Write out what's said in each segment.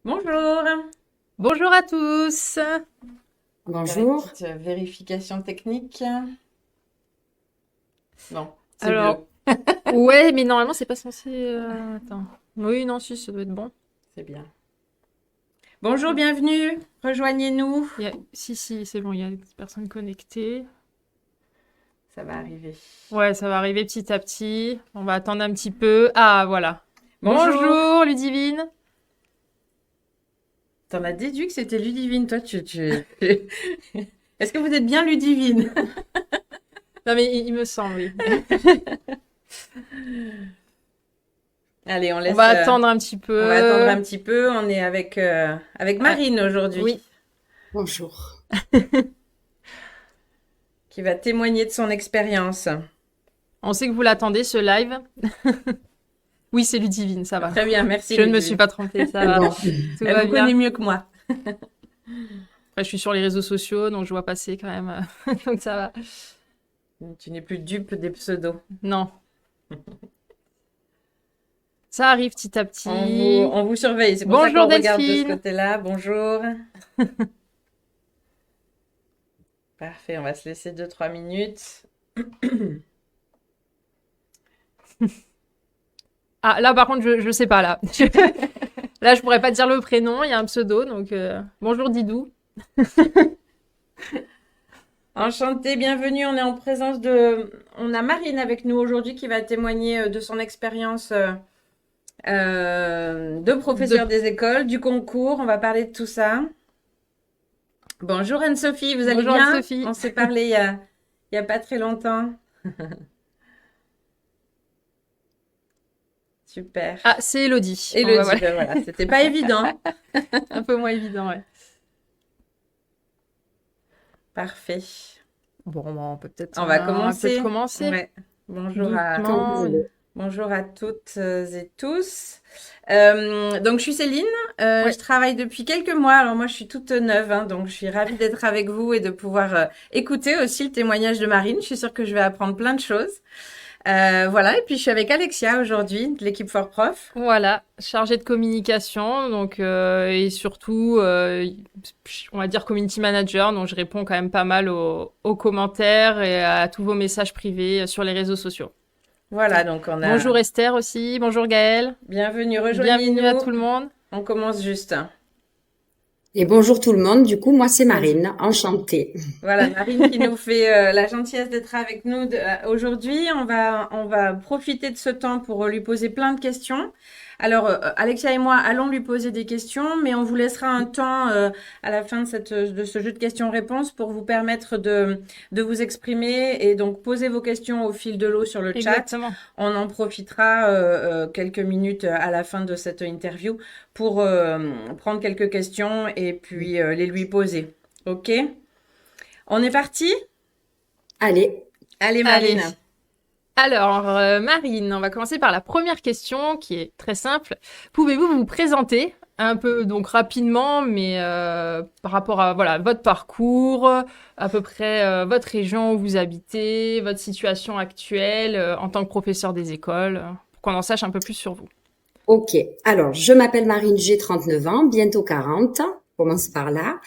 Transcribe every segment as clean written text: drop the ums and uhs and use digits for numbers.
Bonjour. Bonjour à tous. Faire une Bonjour. petite vérification technique. Non, c'est bleu. Alors, ouais, mais normalement, c'est pas censé. Attends. Oui, non, si, ça doit être bon. C'est bien. Bonjour, bienvenue. Rejoignez-nous. Si, c'est bon, il y a des personnes connectées. Ça va arriver. Ouais, ça va arriver petit à petit. On va attendre un petit peu. Ah, voilà. Bonjour. Bonjour, Ludivine. T'en as déduit que c'était Ludivine, toi, Est-ce que vous êtes bien Ludivine? Non, mais il me semble, oui. Allez, On va attendre un petit on va attendre peu. un petit peu. On est avec Ah, Marine aujourd'hui, oui. Bonjour. qui va témoigner de son expérience. On sait que vous l'attendez, ce live. Oui, c'est Ludivine, ça va. Très bien, merci Je ne me suis Ludivine. pas trompée, ça C'est va. bon. Tout Elle va vous connaît bien. mieux que moi. Après, je suis sur les réseaux sociaux, donc je vois passer quand même. Donc ça va. Tu n'es plus dupe des pseudos. Non. Ça arrive petit à On petit. on vous surveille, c'est pour ça Bonjour qu'on regarde de ce Delphine. côté-là. Bonjour. Parfait, on va se laisser 2-3 minutes. Ah, là par contre, je sais pas là. Là, je pourrais pas dire le prénom, il y a un pseudo, donc bonjour Didou. Enchantée, bienvenue. On est en présence de... On a Marine avec nous aujourd'hui qui va témoigner de son expérience de De... professeur des écoles, du concours. On va parler de tout ça. Bonjour Anne-Sophie, vous allez Bonjour bien? Anne-Sophie. On s'est parlé il y a pas très longtemps. Super. Ah, c'est Elodie. Bon, bah, Élodie, voilà. ben voilà, c'était pas évident. Un peu moins évident, ouais. Parfait. Bon, bah, On va on va peut-être commencer. commencer Ouais. Bonjour à, Quand vous doucement. voulez. bonjour à toutes et tous. Donc, je suis Céline. Ouais. Je travaille depuis quelques mois. Alors, moi, je suis toute neuve, hein, donc je suis ravie d'être avec vous et de pouvoir écouter aussi le témoignage de Marine. Je suis sûre que je vais apprendre plein de choses. Voilà. Et puis, je suis avec Alexia aujourd'hui, de l'équipe For Prof. Voilà, chargée de communication, donc et surtout, on va dire community manager, donc je réponds quand même pas mal aux commentaires et à tous vos messages privés sur les réseaux sociaux. Voilà. Donc, on a Bonjour Esther aussi, bonjour Gaëlle, bienvenue. bienvenue à Rejoignez-nous. tout le monde. On commence juste. Et bonjour tout le monde. Du coup, moi, c'est Marine. Enchantée. Voilà, Marine qui nous fait la gentillesse d'être avec nous aujourd'hui. On va profiter de ce temps pour lui poser plein de questions. Alors, Alexia et moi allons lui poser des questions, mais on vous laissera un temps à la fin de ce jeu de questions-réponses pour vous permettre de vous exprimer et donc poser vos questions au fil de l'eau sur le chat. Exactement. On en profitera quelques minutes à la fin de cette interview pour prendre quelques questions et puis les lui poser. Ok? On est parti? Allez. Allez, Allez. Marine. Alors, Marine, on va commencer par la première question qui est très simple. Pouvez-vous vous présenter un peu, donc rapidement, mais par rapport à voilà, votre parcours, à peu près votre région où vous habitez, votre situation actuelle en tant que professeur des écoles, pour qu'on en sache un peu plus sur vous. Ok. Alors, je m'appelle Marine, j'ai 39 ans, bientôt 40. Commence par là.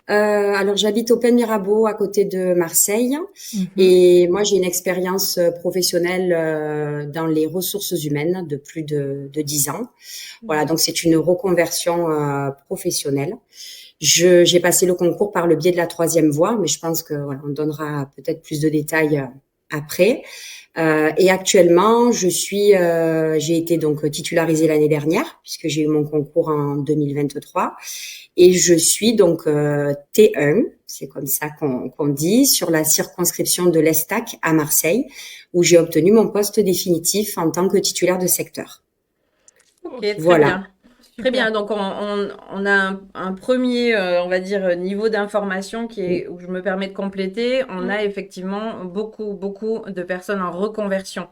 Alors, j'habite au Pen Mirabeau, à côté de Marseille. Mhm. Et moi, j'ai une expérience professionnelle dans les ressources humaines de plus de 10 ans. Voilà, donc c'est une reconversion professionnelle. J'ai passé le concours par le biais de la troisième voie, mais je pense que voilà, on donnera peut-être plus de détails après. Et actuellement, j'ai été donc titularisée l'année dernière puisque j'ai eu mon concours en 2023 et je suis donc T1, c'est comme ça qu'on dit, sur la circonscription de l'Estac à Marseille, où j'ai obtenu mon poste définitif en tant que titulaire de secteur. Ok, très Voilà. bien. Très bien. Super. Donc, on a un premier, on va dire, niveau d'information où je me permets de compléter. On Mm. a effectivement beaucoup, beaucoup de personnes en reconversion.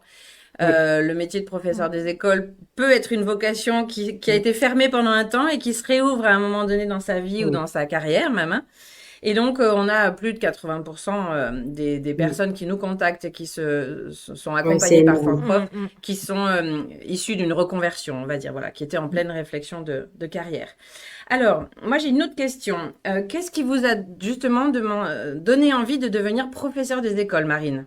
Oui. Le métier de professeur des écoles peut être une vocation qui a été fermée pendant un temps et qui se réouvre à un moment donné dans sa vie ou Oui. dans sa carrière même, hein. Et donc, on a plus de 80% des Mm. personnes qui nous contactent et qui sont Ouais, c'est accompagnées par énorme. Fort Mm, mm. qui sont issues d'une reconversion, on va dire, voilà, qui étaient en pleine réflexion de carrière. Alors, moi j'ai une autre question. Qu'est-ce qui vous a justement donné envie de devenir professeur des écoles, Marine?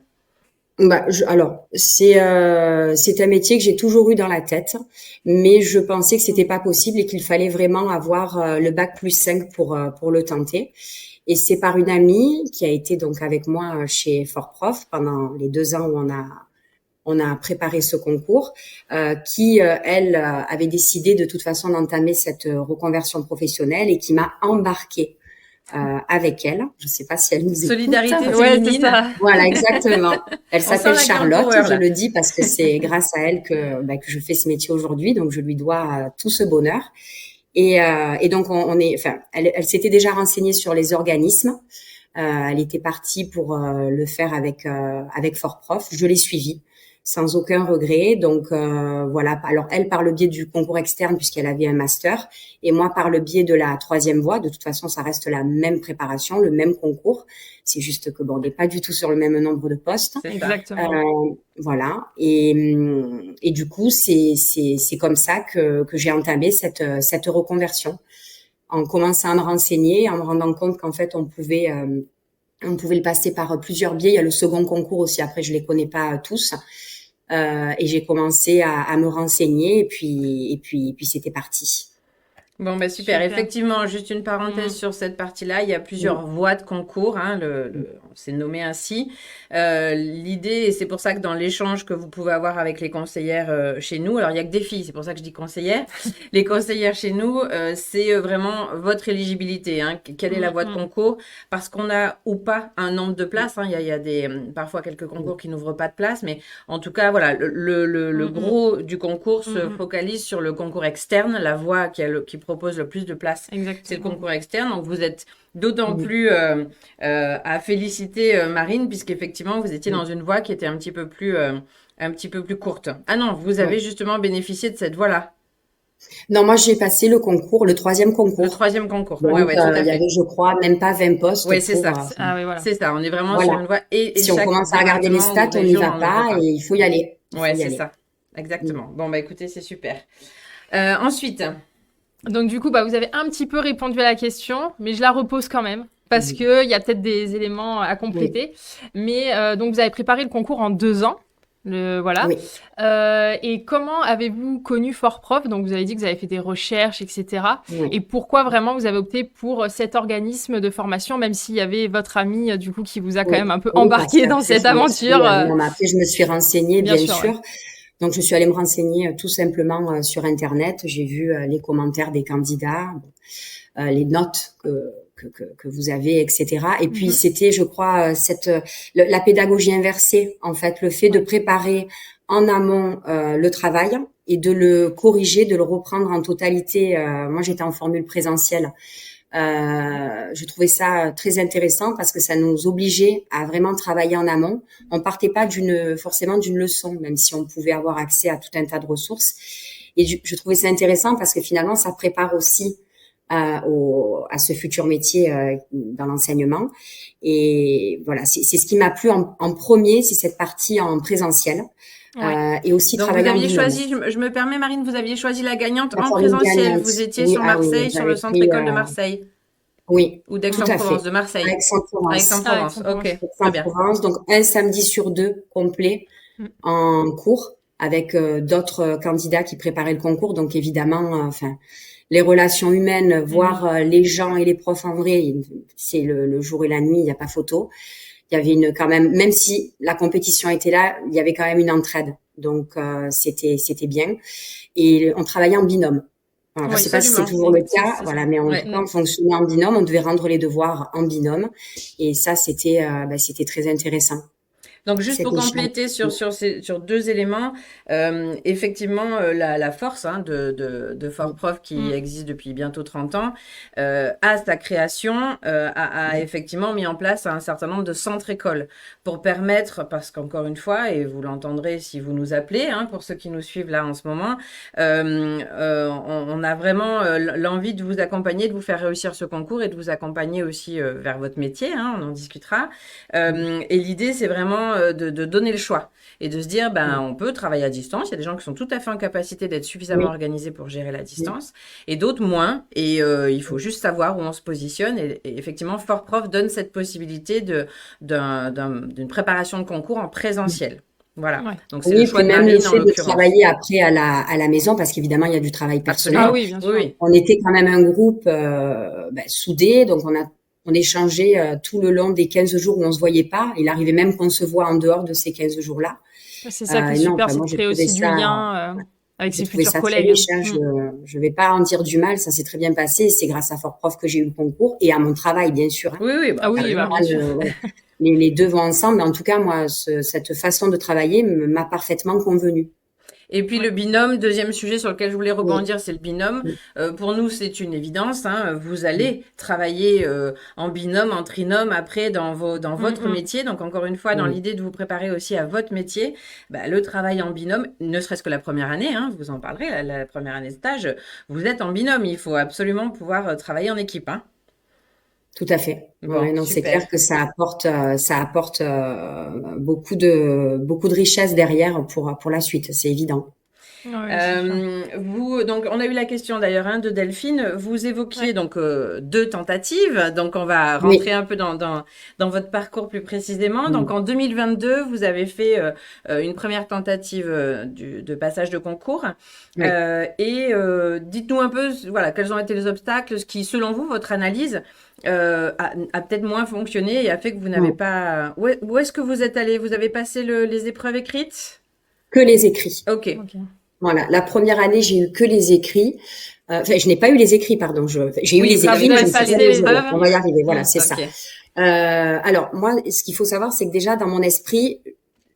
Bah, alors, c'est un métier que j'ai toujours eu dans la tête, mais je pensais que c'était pas possible et qu'il fallait vraiment avoir le bac plus 5 pour le tenter. Et c'est par une amie qui a été donc avec moi chez Fort Prof pendant les 2 ans où on a préparé ce concours, qui elle avait décidé de toute façon d'entamer cette reconversion professionnelle et qui m'a embarquée avec elle. Je ne sais pas si elle nous écoute. Solidarité Ouais, c'est féminine. ça. Voilà, exactement. Elle On sent s'appelle la girl Charlotte. power Je là. le dis parce que c'est grâce à elle que je fais ce métier aujourd'hui. Donc, je lui dois tout ce bonheur. Et donc, enfin, elle s'était déjà renseignée sur les organismes. Elle était partie pour le faire avec Fort Prof. Je l'ai suivie sans aucun regret. Donc voilà. Alors elle par le biais du concours externe puisqu'elle avait un master et moi par le biais de la troisième voie. De toute façon, ça reste la même préparation, le même concours. C'est juste que bon, on n'est pas du tout sur le même nombre de postes. C'est ça. Exactement. Voilà. Et du coup, c'est comme ça que j'ai entamé cette reconversion en commençant à me renseigner, en me rendant compte qu'en fait, on pouvait le passer par plusieurs biais. Il y a le second concours aussi. Après, je les connais pas tous. Et j'ai commencé à me renseigner et puis c'était parti. Bon, bah super. Super. Effectivement, juste une parenthèse Mm. sur cette partie-là. Il y a plusieurs voies de concours, hein, c'est nommé ainsi. L'idée, et c'est pour ça que dans l'échange que vous pouvez avoir avec les conseillères chez nous, alors il y a que des filles, c'est pour ça que je dis conseillères. Les conseillères chez nous, c'est vraiment votre éligibilité, hein, quelle est la voie de concours, parce qu'on a ou pas un nombre de places. Hein, il y a parfois quelques concours qui n'ouvrent pas de place, mais en tout cas, voilà, le gros du concours se focalise sur le concours externe, la voie qui propose le plus de places. Exactement. C'est le concours externe, donc vous êtes d'autant plus à féliciter Marine, puisqu'effectivement vous étiez dans une voie qui était un petit peu plus courte. Ah non, vous avez justement bénéficié de cette voie-là. Non, moi j'ai passé le concours, le troisième concours. Le troisième concours. Donc, Ouais, tout à il y fait. avait, je crois, même pas 20 postes. Ouais, c'est ça. Ah oui, voilà. C'est ça. On est vraiment Voilà. sur une voie. Et Si on chaque commence à regarder les département stats, ou on n'y région va n'en pas ouvre et il faut y aller. Ouais, c'est ça. Exactement. Bon, bah écoutez, c'est super. Ensuite, Donc du coup, bah, vous avez un petit peu répondu à la question, mais je la repose quand même. Parce que il y a peut-être des éléments à compléter. Mais donc vous avez préparé le concours en 2 ans. Voilà. Oui. Et comment avez-vous connu Fort Prof? Donc vous avez dit que vous avez fait des recherches, etc. Oui. Et pourquoi vraiment vous avez opté pour cet organisme de formation, même s'il y avait votre ami du coup qui vous a quand même un peu embarqué dans cette aventure. Non, mais après, je me suis renseignée, bien sûr. Ouais. Donc, je suis allée me renseigner tout simplement sur Internet. J'ai vu les commentaires des candidats, les notes que vous avez, etc. Et puis, c'était, je crois, la pédagogie inversée, en fait, le fait de préparer en amont le travail et de le corriger, de le reprendre en totalité. Moi, j'étais en formule présentielle. Je trouvais ça très intéressant parce que ça nous obligeait à vraiment travailler en amont. On partait pas forcément d'une leçon, même si on pouvait avoir accès à tout un tas de ressources. Et je trouvais ça intéressant parce que finalement, ça prépare aussi à ce futur métier dans l'enseignement. Et voilà, c'est ce qui m'a plu en premier, c'est cette partie en présentiel. Ouais. Et aussi donc travailler vous aviez en binôme. choisi, je me permets Marine, vous aviez choisi la gagnante La en formule présentiel. gagnante. Vous étiez Oui, sur Marseille, sur le j'avais centre pris, école de Marseille. Oui, Ou tout à d'Aix-en-Provence, fait. de Marseille. Aix-en-Provence. Aix-en-Provence, ok. Très bien. Aix-en-Provence, donc un samedi sur 2 complet en cours avec d'autres candidats qui préparaient le concours. Donc évidemment, enfin, les relations humaines, voir les gens et les profs en vrai, c'est le jour et la nuit, il n'y a pas photo. Il y avait quand même si la compétition était là, il y avait quand même une entraide. Donc c'était bien. Et on travaillait en binôme. Alors, je ne sais pas si c'est toujours le cas, voilà, mais en tout cas, on fonctionnait en binôme, on devait rendre les devoirs en binôme, et ça, c'était très intéressant. Donc, juste cette pour échelle. compléter sur deux éléments, effectivement, la force de Fort Prof qui existe depuis bientôt 30 ans, à sa création, a effectivement mis en place un certain nombre de centres écoles pour permettre, parce qu'encore une fois, et vous l'entendrez si vous nous appelez, hein, pour ceux qui nous suivent là en ce moment, on a vraiment l'envie de vous accompagner, de vous faire réussir ce concours et de vous accompagner aussi vers votre métier, hein, on en discutera. Et l'idée, c'est vraiment de donner le choix et de se dire, ben, on peut travailler à distance. Il y a des gens qui sont tout à fait en capacité d'être suffisamment Oui, organisés pour gérer la oui, distance et d'autres moins. Et il faut juste savoir où on se positionne. Et effectivement, Fort Prof donne cette possibilité d'une préparation de concours en oui. présentiel. Voilà. Ouais. Donc, c'est le Oui, choix puis de même le Marine en fait de l'occurrence. travailler après à la maison, parce qu'évidemment, il y a du travail Ah personnel. Absolument. oui, bien Oui, sûr. oui. On était quand même un groupe soudé, donc on échangeait tout le long des 15 jours où on se voyait pas. Il arrivait même qu'on se voit en dehors de ces 15 jours-là. C'est ça qui est Et non, super, enfin, c'est moi de créer aussi du lien avec j'ai ses trouvé futurs ça très collègues. riche. Hein. Je vais pas en dire du mal, ça s'est très bien passé. C'est grâce à Fort Prof que j'ai eu le concours et à mon travail, bien sûr. Hein. Oui, oui, bah, Ah oui, bah, absolument. bien sûr. Ouais. Les deux vont ensemble, mais en tout cas, moi, cette façon de travailler m'a parfaitement convenu. Et puis Ouais. le binôme, deuxième sujet sur lequel je voulais Oui, rebondir, c'est le binôme. oui, Pour nous, c'est une évidence, hein. Vous oui, allez travailler en binôme, en trinôme après dans Mm, votre mm. métier. Donc encore une fois, dans oui. l'idée de vous préparer aussi à votre métier, bah, le travail en binôme, ne serait-ce que la première année, hein, vous en parlerez, la première année de stage, vous êtes en binôme. Il faut absolument pouvoir travailler en équipe, hein. Tout à fait. Ouais, Bon, non, c'est clair super. que ça apporte beaucoup de richesse derrière pour la suite, c'est évident. Ouais, c'est sûr. Vous, donc, on a eu la question d'ailleurs hein, de Delphine. Vous évoquiez Ouais. donc deux tentatives. Donc, on va rentrer Oui, un peu dans votre parcours plus précisément. Donc, oui, en 2022, vous avez fait une première tentative de passage de concours. oui. Dites-nous un peu, voilà, quels ont été les obstacles, ce qui, selon vous, votre analyse a peut-être moins fonctionné et a fait que vous n'avez Mm. pas. Où est-ce que vous êtes allé? Vous avez passé les épreuves écrites? Que les écrits. Ok. Ok. Voilà. La première année, j'ai eu que les écrits. Enfin, je n'ai pas eu les écrits, pardon. J'ai eu Oui, les Ah, vous écrits, vous mais je avez ne suis passez jamais passé allée au l'épreuve? On va y arriver. Voilà, Hmm, c'est ça. ok. Alors, moi, ce qu'il faut savoir, c'est que déjà, dans mon esprit,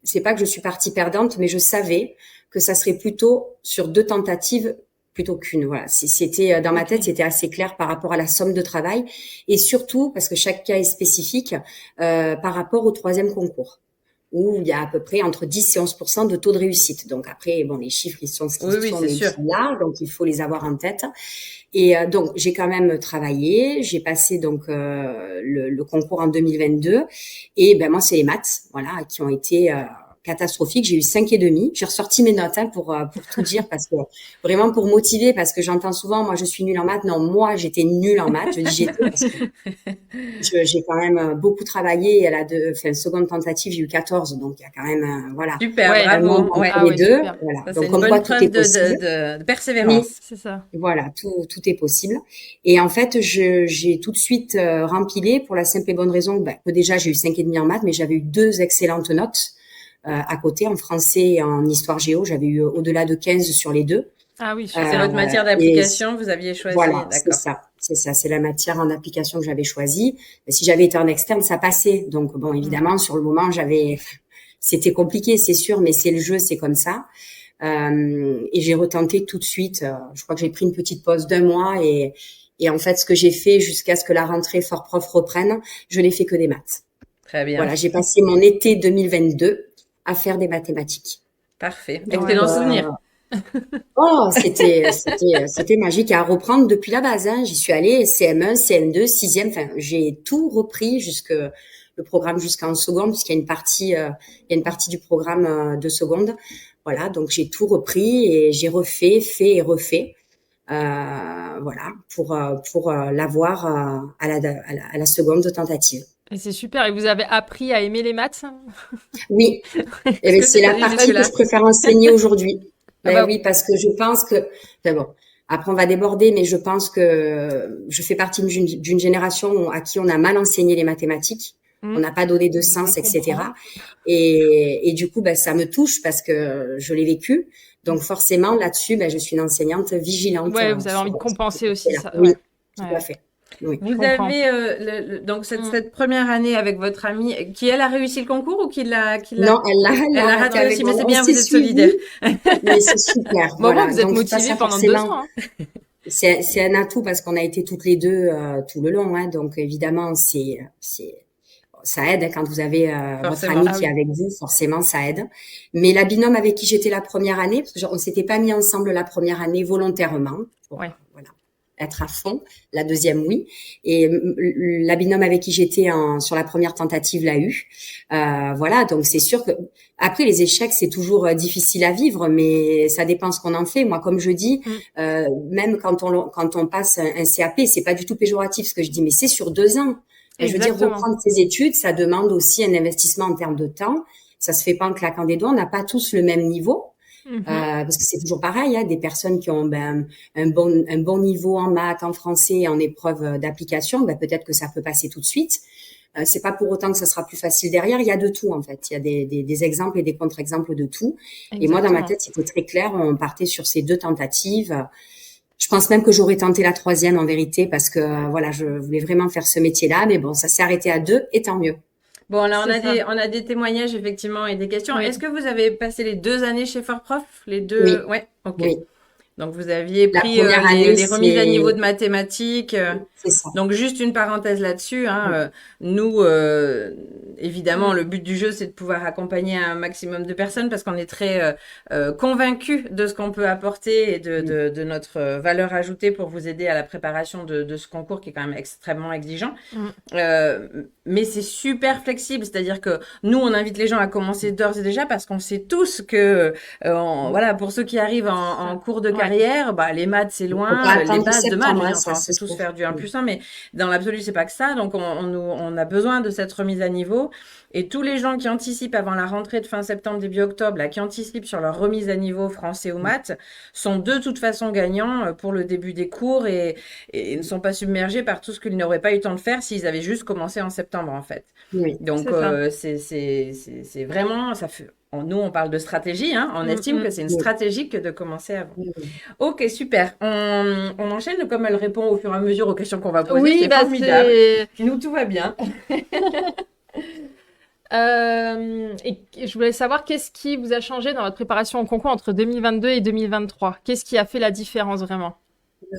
c'est pas que je suis partie perdante, mais je savais que ça serait plutôt sur deux tentatives plutôt qu'une. Voilà. C'était, dans ma Ok. tête, c'était assez clair par rapport à la somme de travail et surtout parce que chaque cas est spécifique, par rapport au troisième concours, où il y a à peu près entre 10 et 11% de taux de réussite. Donc après, bon, les chiffres, ils sont ce qu'ils Oui, oui, sont, c'est mais ils sûr. sont là, donc il faut les avoir en tête. Et donc, j'ai quand même travaillé. J'ai passé donc le concours en 2022. Et ben moi, c'est les maths, voilà, qui ont été catastrophiques. J'ai eu 5,5. J'ai ressorti mes notes hein, pour tout dire, parce que vraiment pour motiver, parce que j'entends souvent, moi, je suis nulle en maths. Non, moi, j'étais nulle en maths. Je dis j'étais parce que j'ai quand même beaucoup travaillé. Et à la seconde tentative, j'ai eu 14. Donc, il y a quand même, voilà, Super, Ouais. un monde bravo. entre Ouais, Ah les ouais, deux. super. Voilà. ça c'est Donc, une comme bonne quoi, tout preuve est possible. de Oui, persévérance. C'est ça. voilà, tout est possible. Et en fait, j'ai tout de suite rempilé pour la simple et bonne raison que déjà j'ai eu 5,5 en maths, mais j'avais eu deux excellentes notes à côté en français et en histoire géo. J'avais eu au-delà de 15 sur les deux. Ah oui, C'est super. votre matière Et d'application, vous aviez choisi, voilà, c'est d'accord. ça, c'est ça, c'est la matière en application que j'avais choisie. Et si j'avais été en externe, ça passait. Donc bon, Mm. évidemment, sur le moment, c'était compliqué, c'est sûr, mais c'est le jeu, c'est comme ça. Et j'ai retenté tout de suite. Je crois que j'ai pris une petite pause d'un mois et en fait, ce que j'ai fait jusqu'à ce que la rentrée Fort Prof reprenne, je n'ai fait que des maths. Très bien. Voilà, j'ai passé mon été 2022 à faire des mathématiques. Parfait. Donc, Excellent souvenir. oh, c'était magique à reprendre depuis la base. Hein. J'y suis allée CM1, CM2, 6e. Enfin, j'ai tout repris le programme jusqu'en seconde, puisqu'il y a il y a une partie du programme de seconde. Voilà, donc j'ai tout repris et j'ai refait, fait et refait. Voilà, pour l'avoir à la seconde tentative. Et c'est super. Et vous avez appris à aimer les maths? Oui, eh Est-ce ben, que c'est c'est la allé partie que jusque-là? je préfère enseigner aujourd'hui. Ah Ben bah, oui, parce que je pense que, enfin bon, après on va déborder, mais je pense que je fais partie d'une génération à qui on a mal enseigné les mathématiques. On mm, n'a pas donné de on sens, comprend. etc. Et du coup, ben, ça me touche parce que je l'ai vécu. Donc forcément, là-dessus, ben, je suis une enseignante vigilante Ouais, vous avez envie de sur ce compenser aussi côté-là. ça. Oui, Ouais. tout à Ouais. fait. Oui. Je Vous comprends. avez donc Mm. cette première année avec votre amie qui elle a réussi le concours ou qui l'a Non, elle elle l'a a raté raté avec aussi, mais moi. c'est On bien, s'est vous êtes solidaires. suivis, mais c'est super, Bon, au moins, voilà. vous êtes Donc motivés ça pendant 2 forcément, ans, hein. c'est un atout parce qu'on a été toutes les deux tout le long, hein. Donc évidemment, ça aide hein, quand vous avez votre Forcément. ami Ah qui est oui. avec vous, forcément ça aide. Mais la binôme avec qui j'étais la première année, parce que on s'était pas mis ensemble la première année volontairement pour Ouais. voilà être à fond. La deuxième oui, et la binôme avec qui j'étais sur la première tentative l'a eu. Voilà, donc c'est sûr que après les échecs c'est toujours difficile à vivre, mais ça dépend ce qu'on en fait. Moi, comme je dis, Mm. même quand on passe un CAP, c'est pas du tout péjoratif ce que je dis, mais c'est sur 2 ans. Je veux dire, Exactement. reprendre ses études, ça demande aussi un investissement en termes de temps. Ça se fait pas en claquant des doigts. On n'a pas tous le même niveau, Mhm. parce que c'est toujours pareil. Hein, des personnes qui ont un bon niveau en maths, en français, et en épreuve d'application, peut-être que ça peut passer tout de suite. C'est pas pour autant que ça sera plus facile derrière. Il y a de tout en fait. Il y a des exemples et des contre-exemples de tout. Et moi, dans ma Exactement. tête, c'était très clair. On partait sur ces 2 tentatives. Je pense même que j'aurais tenté la troisième en vérité parce que voilà, je voulais vraiment faire ce métier-là, mais bon, ça s'est arrêté à 2 et tant mieux. Bon, là, C'est ça. on a des témoignages, effectivement, et des questions. Oui. Est-ce que vous avez passé les 2 années chez Fort Prof? Les Oui, deux? Ouais, ok. oui. Donc, vous aviez La pris première année, les remises à niveau de mathématiques. c'est ça. Donc, juste une parenthèse là-dessus, hein, nous, évidemment, Mm. le but du jeu, c'est de pouvoir accompagner un maximum de personnes parce qu'on est très convaincus de ce qu'on peut apporter et de notre valeur ajoutée pour vous aider à la préparation de ce concours qui est quand même extrêmement exigeant. Mm. Mais c'est super flexible, c'est-à-dire que nous, on invite les gens à commencer d'ores et déjà parce qu'on sait tous que, voilà, pour ceux qui arrivent en cours de Ouais. carrière, bah, les maths, c'est Il faut pas loin, les attendre bases de maths, je septembre, veux hein, dire, ça enfin, on c'est sait tous sûr. faire du 1 plus 1, mais dans l'absolu, c'est pas que ça. Donc, on a besoin de cette remise à niveau. Et tous les gens qui anticipent avant la rentrée de fin septembre, début octobre, là, qui anticipent sur leur remise à niveau français ou maths, sont de toute façon gagnants pour le début des cours et ne sont pas submergés par tout ce qu'ils n'auraient pas eu le temps de faire s'ils avaient juste commencé en septembre, en fait. Oui. Donc, C'est ça. c'est vraiment, ça fait, nous, on parle de stratégie, hein, on Mm, estime mm. que c'est une Oui. stratégie que de commencer avant. Oui, oui. Ok, super. On enchaîne, comme elle répond au fur et à mesure aux questions qu'on va poser, Oui, c'est bah formidable. c'est. Nous, tout va bien. Et je voulais savoir qu'est-ce qui vous a changé dans votre préparation au concours entre 2022 et 2023? Qu'est-ce qui a fait la différence vraiment?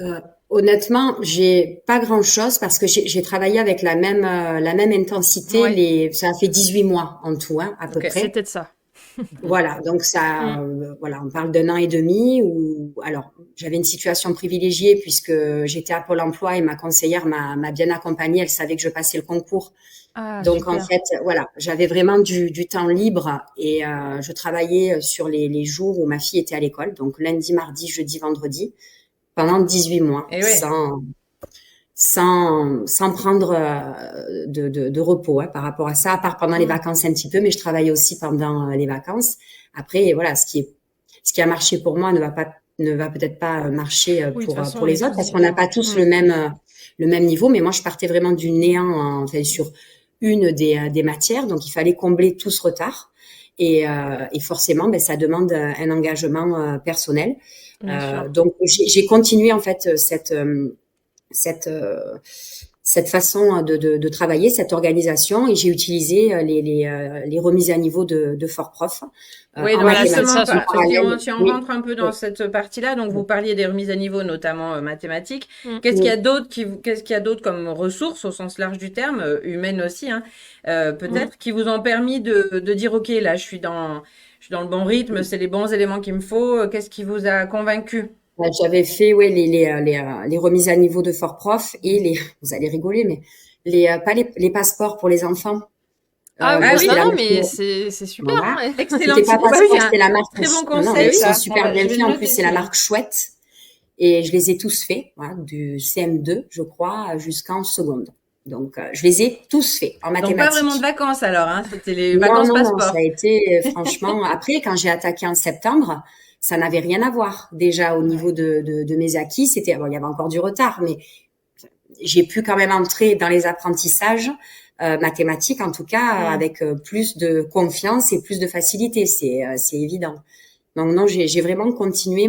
Euh, Honnêtement, j'ai pas grand-chose parce que j'ai travaillé avec la même intensité. Ouais, Ça a fait 18 mois en tout, hein, à peu Ok. c'est près. peut-être ça. Voilà, donc ça, Mm. voilà, on parle d'un an et demi où, alors, j'avais une situation privilégiée puisque j'étais à Pôle Emploi et ma conseillère m'a bien accompagnée. Elle savait que je passais le concours. Ah, Donc en super. fait, voilà, j'avais vraiment du temps libre et je travaillais sur les jours où ma fille était à l'école, donc lundi, mardi, jeudi, vendredi, pendant 18 mois, Et ouais. sans prendre de repos hein, par rapport à ça, à part pendant les Mm. vacances un petit peu, mais je travaillais aussi pendant les vacances. Après, voilà, ce qui a marché pour moi ne va peut-être pas marcher Oui, de toute façon, pour on est les autres tous parce qu'on n'a différents. pas tous Mm. le même niveau. Mais moi, je partais vraiment du néant enfin, sur une des matières, donc il fallait combler tout ce retard. Et forcément, ça demande un engagement personnel. Bien sûr. Donc j'ai continué en fait cette cette façon de travailler, cette organisation, et j'ai utilisé les remises à niveau de Fort Prof Oui, en donc Voilà, c'est mathématiques justement, ça en surtout. parallèle. si on Oui, rentre un peu oui, dans cette partie-là, donc vous oui, parliez des remises à niveau, notamment mathématiques. Mm. Qu'est-ce qu'il y a oui. d'autre qu'est-ce qu'il y a d'autre comme ressources au sens large du terme, humaines aussi, hein, Mm. peut-être, qui vous ont permis de dire, OK, là, je suis dans le bon rythme, c'est les bons éléments qu'il me faut. Qu'est-ce qui vous a convaincu? J'avais fait ouais les remises à niveau de Fort Prof et les vous allez rigoler mais pas les passeports pour les enfants. Ah Ah Bon, oui, oui, c'était non, la non, marque. mais c'est super, Voilà. hein. excellente C'était pas idée. Bah oui, passeport, c'était la marque. très bon Non, non, Eh mais ils conseil, oui. sont ça. Bon, super bah, je bien vais faits. le En noter plus, c'est la celui-là. marque Chouette. Et je les ai tous faits, voilà, du CM2, je crois, jusqu'en seconde. Donc, je les ai tous faits en Donc, pas vraiment de mathématiques. vacances alors, hein, c'était les Non, vacances non, non, ça a passeport. été franchement. Après, quand j'ai attaqué en septembre, ça n'avait rien à voir. Déjà au niveau Ouais. de mes acquis, c'était bon, il y avait encore du retard, mais j'ai pu quand même entrer dans les apprentissages mathématiques, en tout cas, Mm. avec plus de confiance et plus de facilité. C'est évident. Donc non, j'ai vraiment continué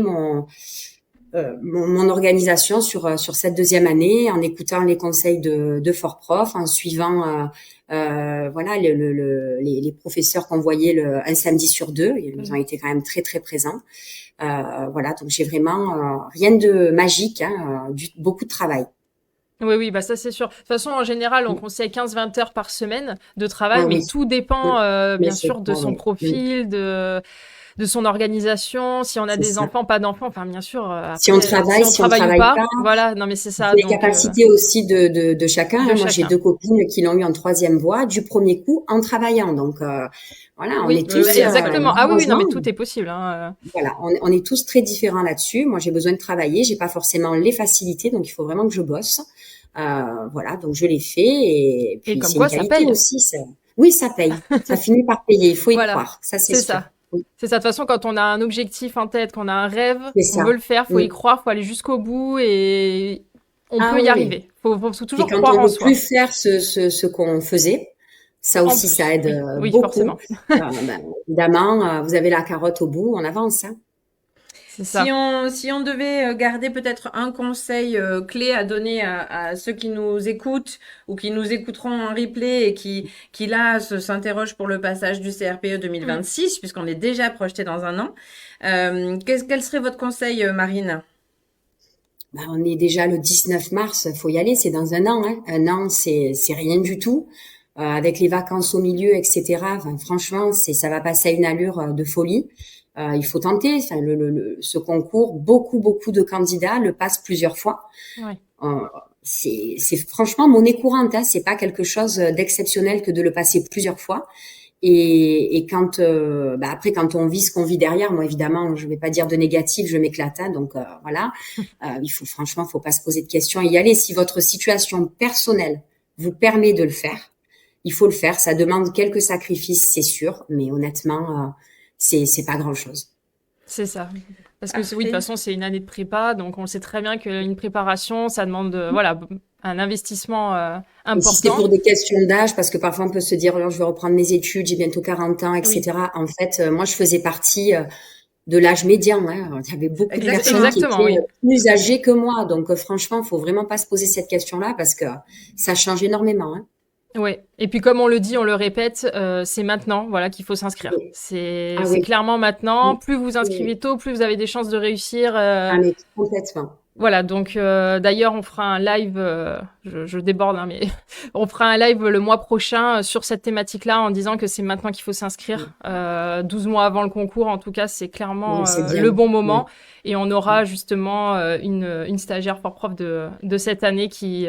mon organisation sur cette deuxième année, en écoutant les conseils de Fort Prof, en suivant voilà les professeurs qu'on voyait un samedi sur deux. Ils ont été quand même très très présents. Voilà, donc j'ai vraiment rien de magique, hein, beaucoup de travail. Oui, bah ça c'est sûr. De toute façon, en général, on conseille 15-20 heures par semaine de travail, Ah mais oui, tout dépend bien bien sûr. sûr de Ah son oui, profil, de son organisation, si on a c'est des ça. enfants, pas d'enfants, enfin bien sûr, Si on après, si travaille, on si on travaille ou travaille pas, pas, voilà, non mais c'est ça, les donc capacités aussi de chacun. de Hein. Moi, j'ai chacun. 2 copines qui l'ont eu en troisième voie du premier coup en travaillant. Donc voilà, on Oui, est Oui, tous oui, exactement. Ah oui, oui, non malheureusement, mais tout est possible, hein. voilà, on est tous très différents là-dessus. Moi, j'ai besoin de travailler, j'ai pas forcément les facilités, donc il faut vraiment que je bosse. Voilà, donc je l'ai fait et Et puis comme c'est une quoi, ça qualité paye. aussi. Ça. Oui, ça paye, ça finit par payer. Il faut y Voilà, croire, ça c'est c'est sûr. ça. Oui, C'est ça. De toute façon, quand on a un objectif en tête, qu'on a un rêve, c'est on veut ça. le faire, faut y Mm. croire, faut aller jusqu'au bout et on Ah peut y oui, oui. arriver. Faut Puis toujours quand croire on en veut plus soi. faire ce qu'on faisait, ça En aussi, ça plus, aide oui, oui, beaucoup. forcément. Ben, évidemment, vous avez la carotte au bout, on avance. Hein. C'est ça. Si on devait garder peut-être un conseil clé à donner à ceux qui nous écoutent ou qui nous écouteront en replay et qui là s'interrogent pour le passage du CRPE Mm. 2026, puisqu'on est déjà projeté dans un an, quel serait votre conseil, Marine? Ben, on est déjà le 19 mars, faut y aller, c'est dans un an. Hein. Un an, c'est rien du tout. Avec les vacances au milieu, etc. Enfin, franchement, ça va passer à une allure de folie. Il faut tenter. Enfin, ce concours, beaucoup de candidats le passent plusieurs fois. Ouais. Euh, c'est franchement monnaie courante. Hein. C'est pas quelque chose d'exceptionnel que de le passer plusieurs fois. Et quand après quand on vit ce qu'on vit derrière, moi évidemment je vais pas dire de négatif, je m'éclate, hein, donc voilà, faut pas se poser de questions et y aller. Si votre situation personnelle vous permet de le faire, il faut le faire. Ça demande quelques sacrifices, c'est sûr, mais honnêtement c'est pas grand chose. C'est ça. Parce que oui, de toute Parfait. façon, c'est une année de prépa, donc on sait très bien qu'une préparation, ça demande voilà, un investissement Et si c'est important. pour des questions d'âge, parce que parfois on peut se dire, oh, je vais reprendre mes études, j'ai bientôt 40 ans, Oui, etc. En fait, moi je faisais partie de l'âge médian. Hein. Il y avait beaucoup de personnes Exactement. qui exactement, étaient oui. plus âgées que moi. Donc, franchement, faut vraiment pas se poser cette question-là parce que ça change énormément. Hein. Ouais. Et puis comme on le dit, on le répète, c'est maintenant, voilà, qu'il faut s'inscrire. Oui. Ah C'est oui. clairement maintenant. Oui. Plus vous Oui. inscrivez tôt, plus vous avez des chances de réussir. Ah, mais complètement. Voilà, donc d'ailleurs, on fera un live, je déborde, hein, mais on fera un live le mois prochain sur cette thématique-là en disant que c'est maintenant qu'il faut s'inscrire. 12 mois avant le concours, en tout cas, c'est clairement Oui, c'est bien. le bon Oui. moment. Et on aura justement une stagiaire fort prof de cette année qui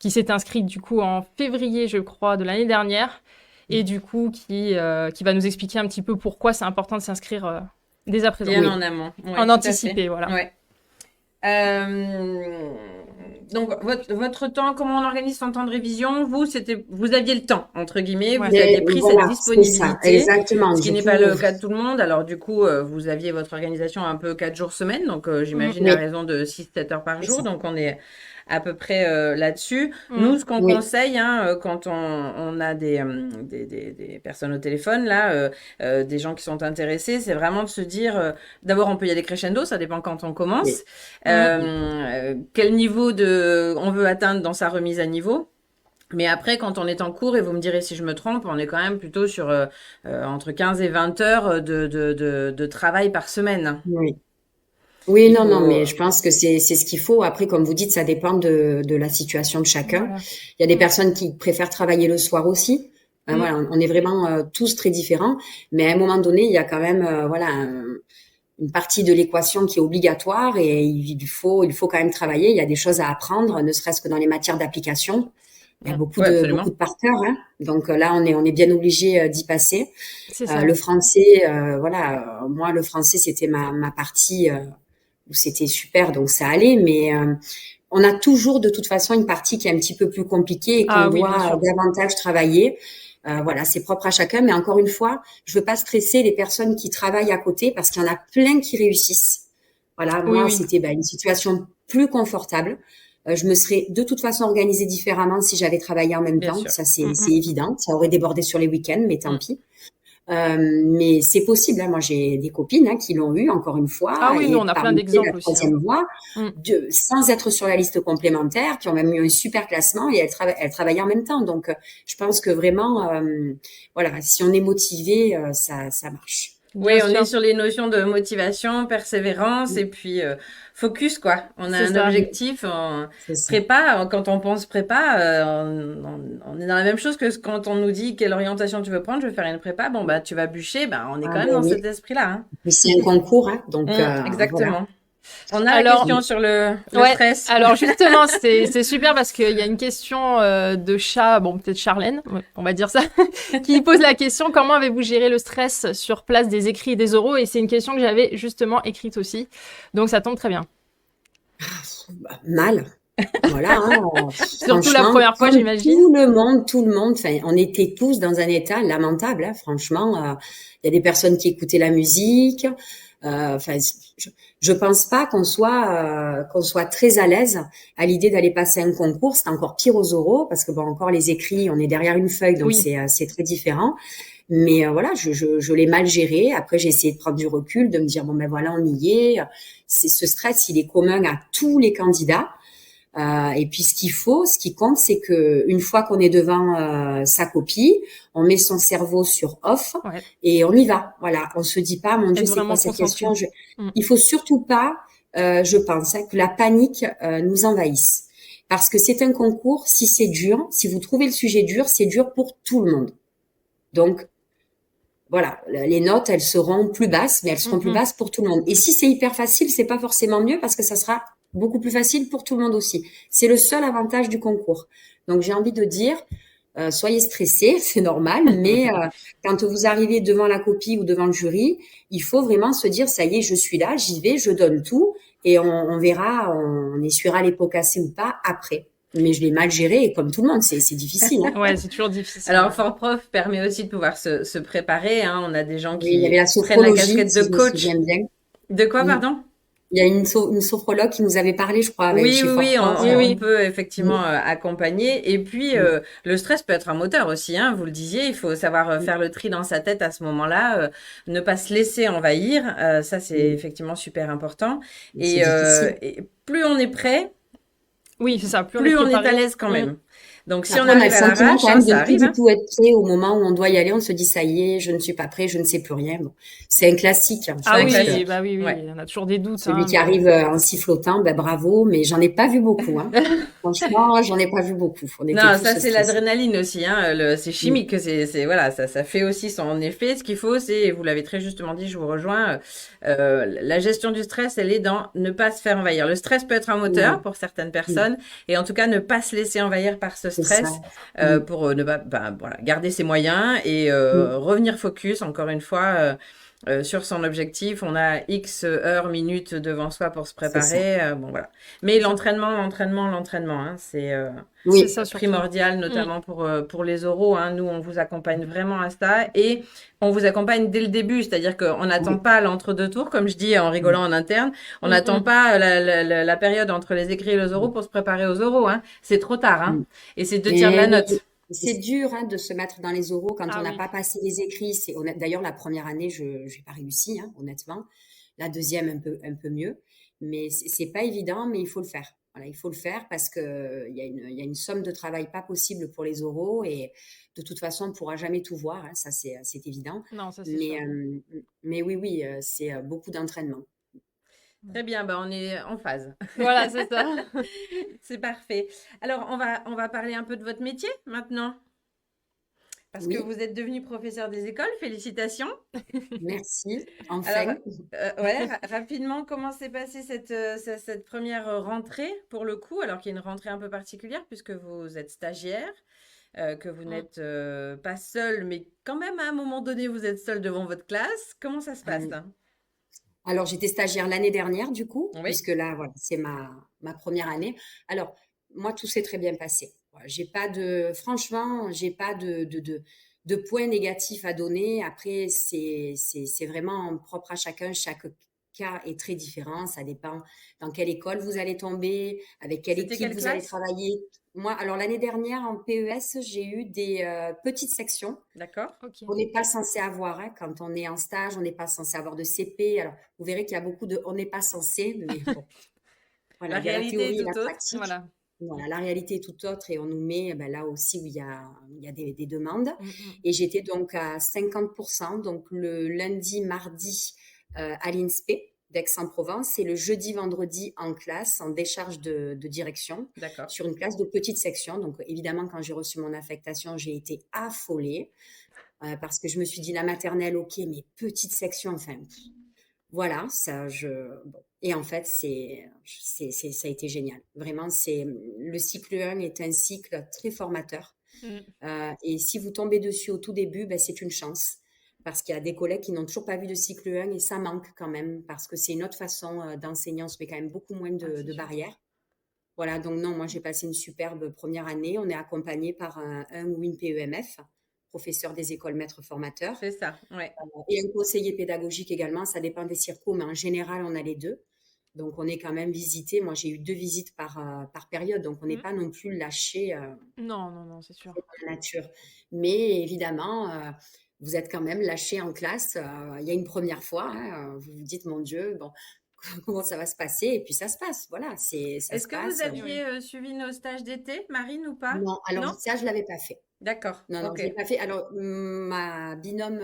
s'est inscrite du coup en février, je crois, de l'année dernière. Et du coup, qui va nous expliquer un petit peu pourquoi c'est important de s'inscrire dès à présent. Bien Oui. en amont. Ouais, En tout à anticipé, fait. voilà. Ouais. Donc votre temps, comment on organise son temps de révision? Vous aviez le temps entre guillemets, Ouais. vous aviez pris cette Voilà, c'est ça. disponibilité, Exactement. ce qui Du n'est coup, pas le cas de tout le monde. Alors du coup, vous aviez votre organisation un peu 4 jours semaine, donc Mm. j'imagine à oui, raison de 6-7 heures par c'est jour. ça. Donc on est à peu près là-dessus. Mm. Nous, ce qu'on Oui. conseille, hein, quand on a des personnes au téléphone, là, des gens qui sont intéressés, c'est vraiment de se dire, d'abord, on peut y aller crescendo, ça dépend quand on commence. Oui. Mm. Quel niveau on veut atteindre dans sa remise à niveau. Mais après, quand on est en cours, et vous me direz si je me trompe, on est quand même plutôt sur entre 15 et 20 heures de travail par semaine. Oui. Oui, Il non, non, faut... mais je pense que c'est ce qu'il faut. Après, comme vous dites, ça dépend de la situation de chacun. Voilà. Il y a des Mm. personnes qui préfèrent travailler le soir aussi. Mm. Voilà, on est vraiment tous très différents. Mais à un moment donné, il y a quand même voilà une partie de l'équation qui est obligatoire et il faut quand même travailler. Il y a des choses à apprendre, ne serait-ce que dans les matières d'application. Il y a Oui, beaucoup absolument. de par cœur. Hein. Donc là, on est bien obligé d'y passer. C'est ça. Le français, voilà, moi le français c'était ma partie où c'était super, donc ça allait. Mais on a toujours de toute façon une partie qui est un petit peu plus compliquée et qu'on Ah oui, bien doit sûr. davantage travailler. Voilà, c'est propre à chacun. Mais encore une fois, je veux pas stresser les personnes qui travaillent à côté parce qu'il y en a plein qui réussissent. Voilà, Oui, moi oui, c'était une situation plus confortable. Je me serais de toute façon organisée différemment si j'avais travaillé en même Bien temps. sûr. Ça, Mm, c'est évident. Ça aurait débordé sur les week-ends, mais tant Mm. pis. Mais c'est possible, hein. Moi, j'ai des copines qui l'ont eu, encore une fois, Ah oui, nous, et on a par plein le biais de la d'exemples aussi, hein. troisième voie, Mm. sans être sur la liste complémentaire, qui ont même eu un super classement et elles travaillent en même temps. Donc, je pense que vraiment, voilà, si on est motivé, ça marche. Oui, Bien on est sûr, sur les notions de motivation, persévérance et puis focus, quoi. On a c'est un ça. objectif en C'est ça. prépa. Quand on pense prépa, on est dans la même chose que quand on nous dit quelle orientation tu veux prendre. Je veux faire une prépa. Bon, bah, tu vas bûcher. Bah, on est Ah quand même ben dans cet oui. esprit-là, hein. Mais c'est un concours, hein, donc voilà. Exactement. On a la Alors, question sur le ouais, stress. alors justement, c'est super parce qu'il y a une question de chat, bon, peut-être Charlène, ouais, on va dire ça, qui pose la question, comment avez-vous géré le stress sur place des écrits et des oraux? Et c'est une question que j'avais justement écrite aussi. Donc ça tombe très bien. Mal. Voilà, hein, Surtout la franchement, première fois, comme j'imagine. tout le monde, enfin, on était tous dans un état lamentable, hein, franchement. Il y a des personnes qui écoutaient la musique. Enfin, je pense pas qu'on soit très à l'aise à l'idée d'aller passer un concours. C'est encore pire aux oraux parce que bon, encore les écrits, on est derrière une feuille, donc Oui, c'est très différent. Mais voilà, je l'ai mal géré. Après, j'ai essayé de prendre du recul, de me dire bon ben voilà, on y est. C'est ce stress, il est commun à tous les candidats. Et puis ce qui compte, c'est que une fois qu'on est devant sa copie, on met son cerveau sur off ouais, et on y va. Voilà, on se dit pas, mon Dieu, être c'est quoi vraiment cette concentré. question? Mm. Il faut surtout pas, je pense, que la panique nous envahisse, parce que c'est un concours. Si c'est dur, si vous trouvez le sujet dur, c'est dur pour tout le monde. Donc voilà, les notes, elles seront plus basses, mais elles seront plus Mhm. basses pour tout le monde. Et si c'est hyper facile, c'est pas forcément mieux parce que ça sera beaucoup plus facile pour tout le monde aussi. C'est le seul avantage du concours. Donc j'ai envie de dire, soyez stressés, c'est normal, mais quand vous arrivez devant la copie ou devant le jury, il faut vraiment se dire, ça y est, je suis là, j'y vais, je donne tout, et on verra, on essuiera les pots cassés ou pas après. Mais je l'ai mal géré, et comme tout le monde, c'est difficile, hein. Ouais, c'est toujours difficile. Alors, Fort Prof permet aussi de pouvoir se préparer, hein. On a des gens Oui, il y avait qui la prennent la sophrologie, casquette de si je me coach. souviens bien. De quoi, Mm. pardon? Il y a une sophrologue qui nous avait parlé, je crois, Oui, chez oui, Fort oui, Prof. Oui, on oui. peut Mm, effectivement accompagner. Et puis, mm, le stress peut être un moteur aussi, hein, vous le disiez, il faut savoir mm, faire le tri dans sa tête à ce moment-là, ne pas se laisser envahir. Ça, c'est mm. effectivement super important. C'est difficile. Et plus on est prêt, Oui, c'est ça, plus on est plus on est à préparé. l'aise quand Mm. même. Donc, si on Après, on a le arrive à sentiment l'arrache, quand hein, même de ça ne plus arrive, du hein. tout être prêt au moment où on doit y aller. On se dit, ça y est, je ne suis pas prêt, je ne sais plus rien. Bon, c'est un classique, hein. Je C'est Ah un pense que oui, classique. bah oui, Ouais. oui, on a toujours des doutes, celui hein, qui mais... arrive en sifflotant, ben bravo, mais j'en ai pas vu beaucoup, hein. Franchement, j'en ai pas vu beaucoup. On était Non, tous ça c'est stressés. l'adrénaline aussi, hein. C'est Mm, chimique, voilà, ça fait aussi son effet. Ce qu'il faut, c'est, et vous l'avez très justement dit, je vous rejoins, la gestion du stress, elle est dans ne pas se faire envahir. Le stress peut être un moteur ouais, pour certaines mm, personnes, et en tout cas ne pas se laisser envahir par ce c'est ça. stress Mm, pour ne pas, ben, voilà, garder ses moyens et mm, revenir focus. Encore une fois. Sur son objectif, on a X heures, minutes devant soi pour se c'est ça. préparer. Bon, voilà. Mais l'entraînement, hein, C'est Oui, ça surtout. primordial, Mm. notamment pour les oraux, hein. Nous, on vous accompagne vraiment à ça et on vous accompagne dès le début, c'est-à-dire qu'on n'attend oui. pas l'entre-deux tours, comme je dis en Mm, rigolant en interne. On Mm, n'attend mm. pas la période entre les écrits et les oraux mm, pour se préparer aux oraux, hein. C'est trop tard, hein. mm. Et c'est deux tiers de Mais la oui, note. c'est dur hein, de se mettre dans les oraux quand on Ah n'a oui. pas passé les écrits. D'ailleurs, la première année, je n'ai pas réussi, hein, honnêtement. La deuxième, un peu mieux. Mais c'est pas évident, mais il faut le faire. Voilà, il faut le faire parce que il y a une somme de travail pas possible pour les oraux et de toute façon, on ne pourra jamais tout voir. Hein, ça, c'est évident. Non, ça c'est sûr. Mais, mais oui, c'est beaucoup d'entraînement. Très bien, bah on est en phase. Voilà, c'est ça. C'est parfait. Alors, on va parler un peu de votre métier maintenant. Parce que Oui, vous êtes devenu professeur des écoles, félicitations. merci. Alors, Enfin. ouais, rapidement, comment s'est passée cette première rentrée pour le coup, alors qu'il y a une rentrée un peu particulière puisque vous êtes stagiaire, que vous Mm. n'êtes pas seul, mais quand même à un moment donné, vous êtes seul devant votre classe. Comment ça se passe euh, là? Alors, j'étais stagiaire l'année dernière, du coup, Oui. puisque là, voilà, c'est ma première année. Alors, moi, tout s'est très bien passé. Voilà, franchement, j'ai pas de points négatifs à donner. Après, c'est vraiment propre à chacun. Chaque cas est très différent. Ça dépend dans quelle école vous allez tomber, avec quelle C'était équipe quelle vous allez classe? travailler. Moi, alors l'année dernière en PES, j'ai eu des petites sections. D'accord. Ok. On n'est pas censé avoir, hein, quand on est en stage, on n'est pas censé avoir de CP. Alors, vous verrez qu'il y a beaucoup de, on n'est pas censé, mais bon, voilà, La il y a la réalité est théorie et la tout autre. pratique. Voilà. Voilà, la réalité est tout autre et on nous met ben, là aussi où il y a des demandes. Mm, mm. Et j'étais donc à 50%, donc le lundi, mardi à l'INSPE d'Aix-en-Provence et le jeudi, vendredi en classe, en décharge de direction D'accord. sur une classe de petite section. Donc évidemment, quand j'ai reçu mon affectation, j'ai été affolée parce que je me suis dit la maternelle, ok, mais petite section, enfin, voilà, ça, bon. Et en fait, ça a été génial. Vraiment, le cycle 1 est un cycle très formateur. Mm. Et si vous tombez dessus au tout début, ben, c'est une chance. Parce qu'il y a des collègues qui n'ont toujours pas vu de cycle 1 et ça manque quand même parce que c'est une autre façon d'enseigner. On se met quand même beaucoup moins Ah, c'est de sûr. barrières. Voilà, donc non, moi j'ai passé une superbe première année. On est accompagné par un ou une PEMF, professeur des écoles maîtres formateurs, C'est ça, ouais. et un conseiller pédagogique également. Ça dépend des circos, mais en général, on a les deux. Donc on est quand même visité. Moi j'ai eu 2 visites par période, donc on n'est Mm. pas non plus lâché Non, non, non, c'est sûr. dans la nature. Mais évidemment, vous êtes quand même lâché en classe. Il y a une première fois, hein, vous vous dites mon Dieu, bon, comment ça va se passer? Et puis ça se passe. Voilà, ça Est-ce se que vous passe. Oui, oui. aviez suivi nos stages d'été, Marine, ou pas? Non, alors Non? ça je l'avais pas fait. D'accord, Non, non, ok. je l'ai pas fait. Alors ma binôme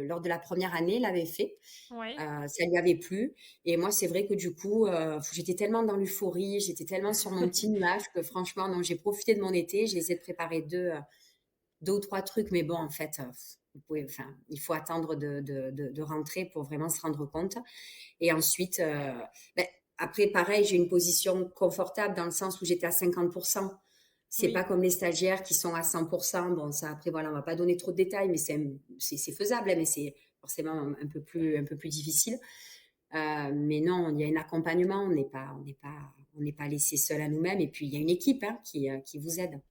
lors de la première année l'avait fait. Ouais. Ça lui avait plu. Et moi, c'est vrai que du coup, j'étais tellement dans l'euphorie, j'étais tellement sur mon petit nuage que franchement, non, j'ai profité de mon été. J'ai essayé de préparer deux ou trois trucs, mais bon, en fait, enfin, il faut attendre de rentrer pour vraiment se rendre compte. Et ensuite, ben, après, pareil, j'ai une position confortable dans le sens où j'étais à 50%. C'est pas Oui. comme les stagiaires qui sont à 100%. Bon, ça, après, voilà, on va pas donner trop de détails, mais c'est faisable, hein, mais c'est forcément un peu plus difficile. Mais non, il y a un accompagnement. On n'est pas laissé seul à nous-mêmes. Et puis, il y a une équipe, hein, qui vous aide.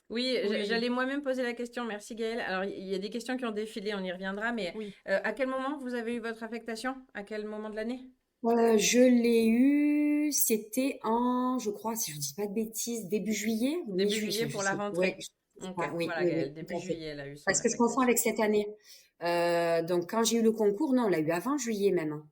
Oui, Oui. j'allais moi-même poser la question. Merci Gaëlle. Alors, il y a des questions qui ont défilé, on y reviendra, mais Oui. à quel moment vous avez eu votre affectation? À quel moment de l'année? Je l'ai eu, c'était je crois, si je dis pas de bêtises, début juillet ou Début mi-juillet, juillet je pour la sais. Oui, rentrée. Ok, oui, voilà oui, Gaëlle, oui, tout début à fait. juillet, elle a eu son Parce que je confonds affectation. avec cette année. Donc quand j'ai eu le concours, non, on l'a eu avant juillet même, hein.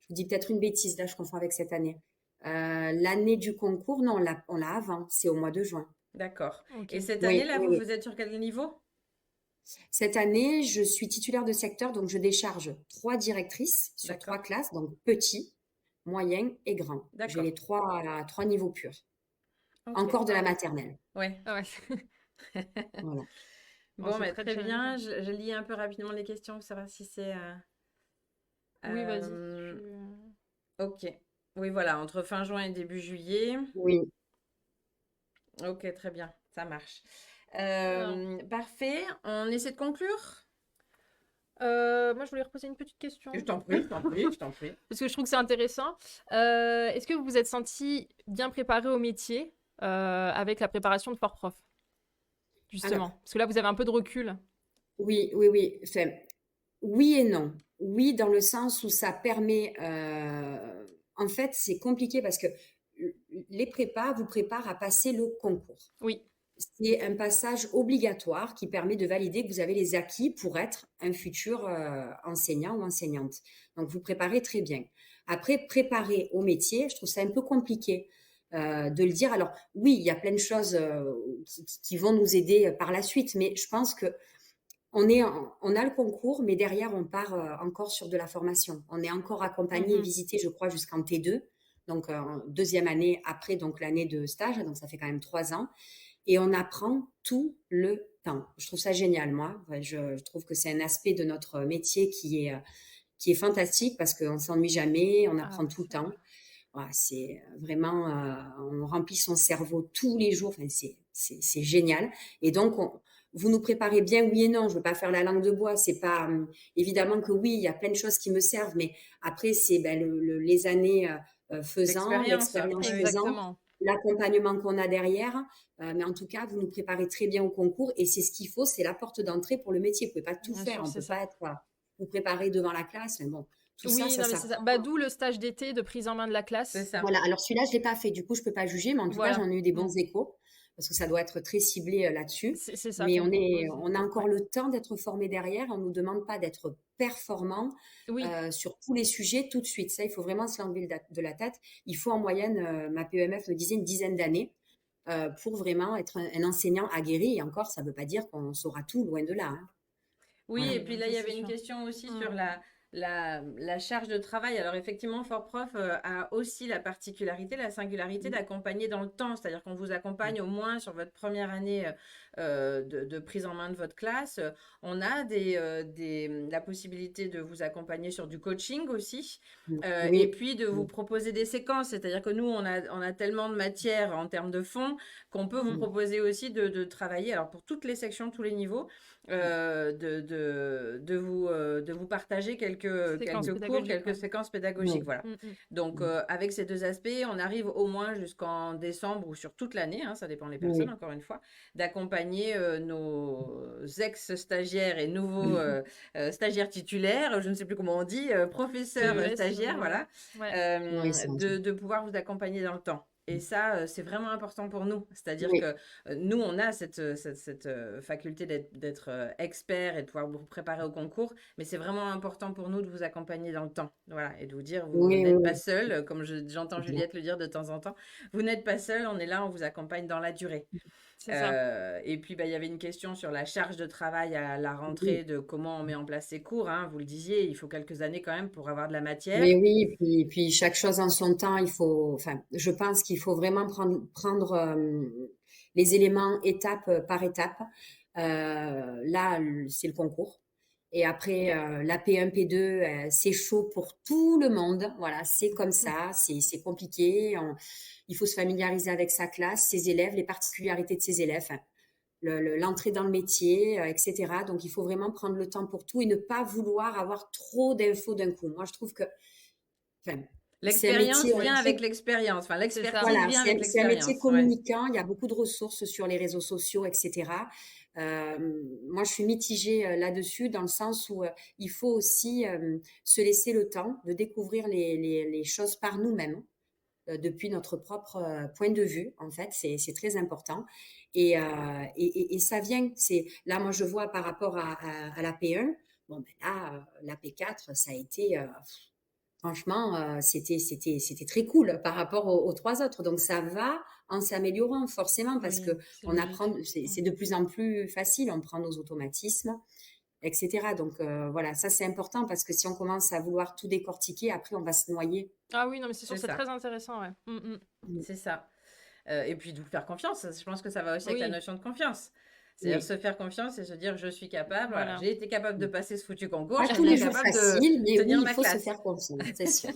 Je vous dis peut-être une bêtise, là, je confonds avec cette année. L'année du concours, non, on l'a avant, c'est au mois de juin. D'accord. Et Ok. cette Oui, année-là, oui, vous oui. êtes sur quel niveau? Cette année, je suis titulaire de secteur, donc je décharge 3 directrices sur 3 D'accord. classes, donc petit, moyen et grand. J'ai D'accord. les trois niveaux purs. Ok. Encore de la maternelle. Ouais. Ah ouais. Voilà. Bon, Bon, c'est mais très très bien. challengeant. Je lis un peu rapidement les questions pour savoir si c'est. Oui, vas-y. Euh, ok. Oui, voilà, entre fin juin et début juillet. Oui. Ok, très bien, ça marche. Alors, Parfait. On essaie de conclure? moi, je voulais reposer une petite Je question. t'en prie, je t'en prie, je t'en prie. Parce que je trouve que c'est intéressant. Est-ce que vous vous êtes senti bien préparé au métier avec la préparation de Fort Prof, justement? Alors, Parce que là, vous avez un peu de recul. oui, oui, oui. Enfin, oui et non. Oui, dans le sens où ça permet. En fait, c'est compliqué parce que les prépas vous préparent à passer le concours. Oui. C'est un passage obligatoire qui permet de valider que vous avez les acquis pour être un futur enseignant ou enseignante. Donc, vous préparez très bien. Après, préparer au métier, je trouve ça un peu compliqué de le dire. Alors, oui, il y a plein de choses qui vont nous aider par la suite, mais je pense que on a le concours, mais derrière, on part encore sur de la formation. On est encore accompagné et Mhm. visité, je crois, jusqu'en T2, donc deuxième année après donc l'année de stage, donc ça fait quand même 3 ans. Et on apprend tout le temps. Je trouve ça génial, moi. Ouais, je trouve que c'est un aspect de notre métier qui est fantastique parce qu'on s'ennuie jamais, on Ah, apprend bah, tout le c'est temps. vrai. Voilà, c'est vraiment, on remplit son cerveau tous les jours. Enfin, c'est génial. Et donc, vous nous préparez bien, oui et non. Je veux pas faire la langue de bois. C'est pas évidemment que oui, il y a plein de choses qui me servent, mais après, c'est ben, les années faisant, L'expérience. l'expérience Oui. faisant, Exactement. l'accompagnement qu'on a derrière. Mais en tout cas, vous nous préparez très bien au concours et c'est ce qu'il faut. C'est la porte d'entrée pour le métier. Vous pouvez pas tout Bien faire. sûr, On c'est peut ça. pas être vous préparer devant la classe. Mais bon, Tout ça, Oui, ça non, mais c'est ça. s'apprend. Bah, d'où le stage d'été de prise en main de la C'est classe. ça. Voilà, alors celui-là, je l'ai pas fait, du coup, je peux pas juger, mais en tout cas, Voilà. j'en ai eu des bons échos, parce que ça doit être très ciblé là-dessus. C'est ça Mais qu'on propose. on a encore Ouais. le temps d'être formé derrière. On nous demande pas d'être performant Oui, sur tous les sujets tout de suite. Ça, il faut vraiment se l'enlever de la tête. Il faut en moyenne, ma PEMF me disait une dizaine d'années pour vraiment être un enseignant aguerri. Et encore, ça veut pas dire qu'on saura tout, loin de là. Hein. Oui, Voilà. et puis oui, là, il ça y c'est avait une sûr. question aussi sur Mm. la charge de travail. Alors effectivement, Fort-Prof a aussi la particularité, la singularité d'accompagner dans le temps. C'est-à-dire qu'on vous accompagne au moins sur votre première année de prise en main de votre classe. On a la possibilité de vous accompagner sur du coaching aussi. Et Oui. puis de vous proposer des séquences. C'est-à-dire que nous, on a tellement de matière en termes de fond qu'on peut vous Mm. proposer aussi de travailler, alors pour toutes les sections, tous les niveaux, de vous partager Séquence quelques cours, pédagogique, quelques ouais. séquences pédagogiques. Oui. Voilà. Mm, mm. Donc, avec ces deux aspects, on arrive au moins jusqu'en décembre ou sur toute l'année, hein, ça dépend des personnes, Oui. encore une fois, d'accompagner nos ex-stagiaires et nouveaux stagiaires titulaires, je ne sais plus comment on dit, professeurs PES, stagiaires, ouais. voilà, Ouais. Oui, c'est vrai. de pouvoir vous accompagner dans le temps. Et ça, c'est vraiment important pour nous. C'est-à-dire Oui. que nous, on a cette faculté d'être expert et de pouvoir vous préparer au concours, mais c'est vraiment important pour nous de vous accompagner dans le temps. Voilà, et de vous dire, vous Oui, n'êtes pas oui, seul, comme j'entends c'est bien. Juliette le dire de temps en temps, vous n'êtes pas seul, on est là, on vous accompagne dans la durée. C'est ça. Et puis, bah, il y avait une question sur la charge de travail à la Oui. rentrée, de comment on met en place ces cours. Hein. Vous le disiez, il faut quelques années quand même pour avoir de la matière. Mais oui, puis chaque chose en son temps, il faut, enfin, je pense qu'il faut vraiment prendre les éléments étape par étape. Là, c'est le concours. Et après, la P1, P2, c'est chaud pour tout le monde. Voilà, c'est comme ça, c'est compliqué. Il faut se familiariser avec sa classe, ses élèves, les particularités de ses élèves, hein, l'entrée dans le métier, etc. Donc, il faut vraiment prendre le temps pour tout et ne pas vouloir avoir trop d'infos d'un coup. Moi, je trouve que, enfin, c'est un L'expérience métier Oui, vient avec très, l'expérience. Enfin, c'est ça. l'expertise voilà, vient avec c'est un métier l'expérience. Ouais. communicant. Il y a beaucoup de ressources sur les réseaux sociaux, etc. Moi, je suis mitigée là-dessus, dans le sens où il faut aussi se laisser le temps de découvrir les choses par nous-mêmes, depuis notre propre point de vue. En fait, c'est très important. Et ça vient. C'est là, moi, je vois par rapport à la P1. Bon, ben là, la P4, ça a été franchement, c'était très cool par rapport aux trois autres. Donc ça va en s'améliorant forcément parce que Oui, c'est on apprend, logique. c'est de plus en plus facile. On prend nos automatismes, etc. Donc voilà, ça c'est important parce que si on commence à vouloir tout décortiquer, après on va se noyer. Ah oui, non, mais c'est sûr, C'est c'est très ça. intéressant, ouais. C'est ça. Et puis de vous faire confiance. Je pense que ça va aussi avec la Oui, notion de confiance. C'est-à-dire Oui. se faire confiance et se dire je suis capable. Voilà, voilà. j'ai été capable de passer ce foutu concours. Pas Je tous suis bien les jours capable de facile, mais oui, tenir il ma faut se classe. faire confiance, c'est sûr.